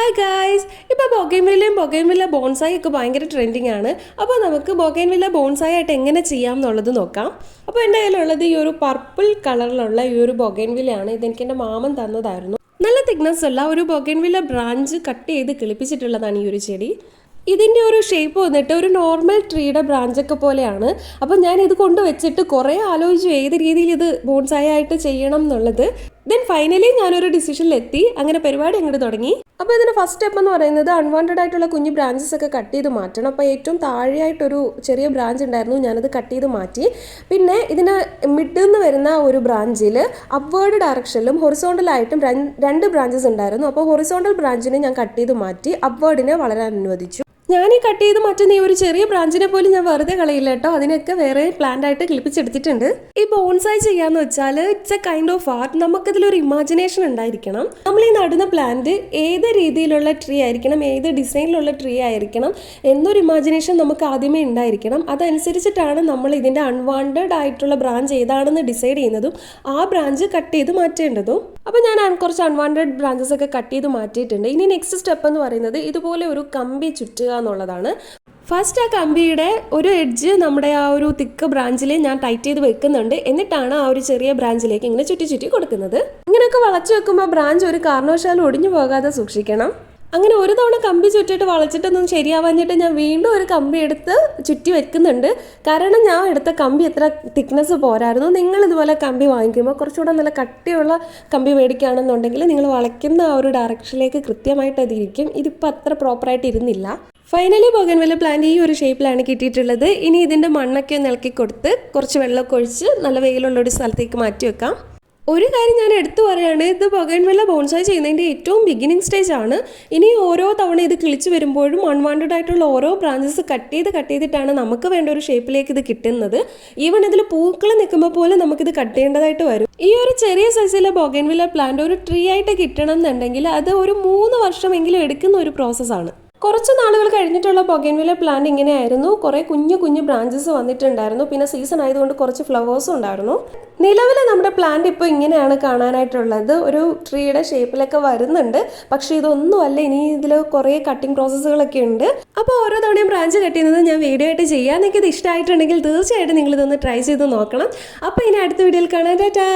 Hi guys, ഇപ്പോൾ bougainvillea bonsai ഒക്കെ ഭയങ്കര ട്രെൻഡിങ് ആണ്. അപ്പോൾ നമുക്ക് ബൊഗൈൻവില്ല ബോൺസായി ആയിട്ട് എങ്ങനെ ചെയ്യാം എന്നുള്ളത് നോക്കാം. അപ്പോൾ എൻ്റെ കയ്യിലുള്ളത് ഈ ഒരു പർപ്പിൾ കളറിലുള്ള ഈ ഒരു ബൊഗൈൻവില്ലയാണ്. ഇതെനിക്ക് എൻ്റെ മാമൻ തന്നതായിരുന്നു. നല്ല തിക്നെസ് ഉള്ള ഒരു ബൊഗൈൻവില്ല ബ്രാഞ്ച് കട്ട് ചെയ്ത് കിളിപ്പിച്ചിട്ടുള്ളതാണ് ഈ ഒരു ചെടി. ഇതിൻ്റെ ഒരു ഷേപ്പ് വന്നിട്ട് ഒരു നോർമൽ ട്രീയുടെ ബ്രാഞ്ചൊക്കെ പോലെയാണ്. അപ്പോൾ ഞാൻ ഇത് കൊണ്ടുവച്ചിട്ട് കുറേ ആലോചിച്ചു ഏത് രീതിയിൽ ഇത് ബോൺസായി ആയിട്ട് ചെയ്യണം എന്നുള്ളത്. ദെൻ ഫൈനലി ഞാനൊരു ഡിസിഷനിലെത്തി. അങ്ങനെ പരിപാടി അങ്ങോട്ട് തുടങ്ങി. അപ്പോൾ ഇതിന് ഫസ്റ്റ് സ്റ്റെപ്പ് എന്ന് പറയുന്നത് അൺവാണ്ടഡ് ആയിട്ടുള്ള കുഞ്ഞു ബ്രാഞ്ചസ് ഒക്കെ കട്ട് ചെയ്ത് മാറ്റണം. അപ്പോൾ ഏറ്റവും താഴെയായിട്ടൊരു ചെറിയ ബ്രാഞ്ച് ഉണ്ടായിരുന്നു, ഞാനത് കട്ട് ചെയ്ത് മാറ്റി. പിന്നെ ഇതിന് മിഡിൽ നിന്ന് വരുന്ന ഒരു ബ്രാഞ്ചിൽ അപ്വേർഡ് ഡയറക്ഷനിലും ഹൊറിസോണ്ടലായിട്ടും രണ്ട് ബ്രാഞ്ചസ് ഉണ്ടായിരുന്നു. അപ്പോൾ ഹൊറിസോണ്ടൽ ബ്രാഞ്ചിനെ ഞാൻ കട്ട് ചെയ്ത് മാറ്റി, അപ്വേർഡിനെ വളരാൻ അനുവദിച്ചു. ഞാൻ ഈ കട്ട് ചെയ്ത് മാറ്റുന്ന ഈ ഒരു ചെറിയ ബ്രാഞ്ചിനെ പോലും ഞാൻ വെറുതെ കളയില്ല കേട്ടോ. അതിനൊക്കെ വേറെ പ്ലാന്റ് ആയിട്ട് കിളിപ്പിച്ചെടുത്തിട്ടുണ്ട്. ഈ ബോൺസായി ചെയ്യാന്ന് വെച്ചാൽ it's a kind of art. നമുക്കതിലൊരു ഇമാജിനേഷൻ ഉണ്ടായിരിക്കണം. നമ്മൾ ഈ നടുന്ന പ്ലാന്റ് ഏത് രീതിയിലുള്ള ട്രീ ആയിരിക്കണം, ഏത് ഡിസൈനിലുള്ള ട്രീ ആയിരിക്കണം എന്നൊരു ഇമാജിനേഷൻ നമുക്ക് ആദ്യമേ ഉണ്ടായിരിക്കണം. അതനുസരിച്ചിട്ടാണ് നമ്മൾ ഇതിൻ്റെ അൺവാണ്ടഡ് ആയിട്ടുള്ള ബ്രാഞ്ച് ഏതാണെന്ന് ഡിസൈഡ് ചെയ്യുന്നതും ആ ബ്രാഞ്ച് കട്ട് ചെയ്ത് മാറ്റേണ്ടതും. അപ്പോൾ ഞാൻ കുറച്ച് അൺവാണ്ടഡ് ബ്രാഞ്ചസ് ഒക്കെ കട്ട് ചെയ്ത് മാറ്റിയിട്ടുണ്ട്. ഇനി നെക്സ്റ്റ് സ്റ്റെപ്പ് എന്ന് പറയുന്നത് ഇതുപോലെ ഒരു കമ്പി ചുറ്റുക എന്നുള്ളതാണ്. ഫസ്റ്റ് ആ കമ്പിയുടെ ഒരു എഡ്ജ് നമ്മുടെ ആ ഒരു തിക്ക് ബ്രാഞ്ചിൽ ഞാൻ ടൈറ്റ് ചെയ്ത് വെക്കുന്നുണ്ട്. എന്നിട്ടാണ് ആ ഒരു ചെറിയ ബ്രാഞ്ചിലേക്ക് ഇങ്ങനെ ചുറ്റി കൊടുക്കുന്നത്. ഇങ്ങനെയൊക്കെ വളച്ചു വെക്കുമ്പോൾ ബ്രാഞ്ച് ഒരു കാരണവശാലും ഒടിഞ്ഞു പോകാതെ സൂക്ഷിക്കണം. അങ്ങനെ ഒരു തവണ കമ്പി ചുറ്റിട്ട് വളച്ചിട്ടൊന്നും ശരിയാവാഞ്ഞിട്ട് ഞാൻ വീണ്ടും ഒരു കമ്പി എടുത്ത് ചുറ്റി വെക്കുന്നുണ്ട്. കാരണം ഞാൻ എടുത്ത കമ്പി എത്ര തിക്നെസ് പോരായിരുന്നു. നിങ്ങൾ ഇതുപോലെ കമ്പി വാങ്ങിക്കുമ്പോൾ കുറച്ചുകൂടെ നല്ല കട്ടിയുള്ള കമ്പി മേടിക്കുകയാണെന്നുണ്ടെങ്കിൽ നിങ്ങൾ വളയ്ക്കുന്ന ആ ഒരു ഡയറക്ഷനിലേക്ക് കൃത്യമായിട്ട് അതിരിക്കും. ഇതിപ്പോൾ അത്ര പ്രോപ്പറായിട്ട് ഇരുന്നില്ല. ഫൈനലി ബൊഗൈൻവില്ല പ്ലാന്റ് ഈ ഒരു ഷേപ്പിലാണ് കിട്ടിയിട്ടുള്ളത്. ഇനി ഇതിൻ്റെ മണ്ണൊക്കെ ഇളക്കി കൊടുത്ത് കുറച്ച് വെള്ളമൊക്കെ ഒഴിച്ച് നല്ല വെയിലുള്ളൊരു സ്ഥലത്തേക്ക് മാറ്റി വെക്കാം. ഒരു കാര്യം ഞാൻ എടുത്തു പറയുകയാണ്, ഇത് ബൊഗൈൻവില്ല ബോൺസായി ചെയ്യുന്നതിൻ്റെ ഏറ്റവും ബിഗിനിങ് സ്റ്റേജ് ആണ്. ഇനി ഓരോ തവണ ഇത് കിളിച്ച് വരുമ്പോഴും അൺവാണ്ടഡ് ആയിട്ടുള്ള ഓരോ ബ്രാഞ്ചസ് കട്ട് ചെയ്തിട്ടാണ് നമുക്ക് വേണ്ട ഒരു ഷേപ്പിലേക്ക് ഇത് കിട്ടുന്നത്. ഈവൻ ഇതിൽ പൂക്കൾ നിൽക്കുമ്പോൾ പോലും നമുക്കിത് കട്ട് ചെയ്യേണ്ടതായിട്ട് വരും. ഈ ഒരു ചെറിയ സൈസിലെ ബൊഗൈൻവില്ല പ്ലാന്റ് ഒരു ട്രീ ആയിട്ട് കിട്ടണം എന്നുണ്ടെങ്കിൽ അത് ഒരു 3 വർഷമെങ്കിലും എടുക്കുന്ന ഒരു പ്രോസസ്സാണ്. കുറച്ച് നാളുകൾ കഴിഞ്ഞിട്ടുള്ള ബൊഗൈൻവില്ല പ്ലാന്റ് ഇങ്ങനെയായിരുന്നു. കുറേ കുഞ്ഞു ബ്രാഞ്ചസ് വന്നിട്ടുണ്ടായിരുന്നു. പിന്നെ സീസൺ ആയതുകൊണ്ട് കുറച്ച് ഫ്ലവേഴ്സും ഉണ്ടായിരുന്നു. നിലവിൽ നമ്മുടെ പ്ലാന്റ് ഇപ്പോൾ ഇങ്ങനെയാണ് കാണാനായിട്ടുള്ളത്. ഒരു ട്രീയുടെ ഷേപ്പിലൊക്കെ വരുന്നുണ്ട്. പക്ഷേ ഇതൊന്നുമല്ല, ഇനി ഇതിൽ കുറേ കട്ടിങ് പ്രോസസ്സുകളൊക്കെ ഉണ്ട്. അപ്പോൾ ഓരോ തവണയും ബ്രാഞ്ച് കട്ട് ചെയ്യുന്നത് ഞാൻ വീഡിയോ ആയിട്ട് ചെയ്യാൻ. നിങ്ങൾക്ക് ഇത് ഇഷ്ടമായിട്ടുണ്ടെങ്കിൽ തീർച്ചയായിട്ടും നിങ്ങളിതൊന്ന് ട്രൈ ചെയ്ത് നോക്കണം. അപ്പോൾ ഇനി അടുത്ത വീഡിയോയിൽ കാണാം. ടാറ്റാ.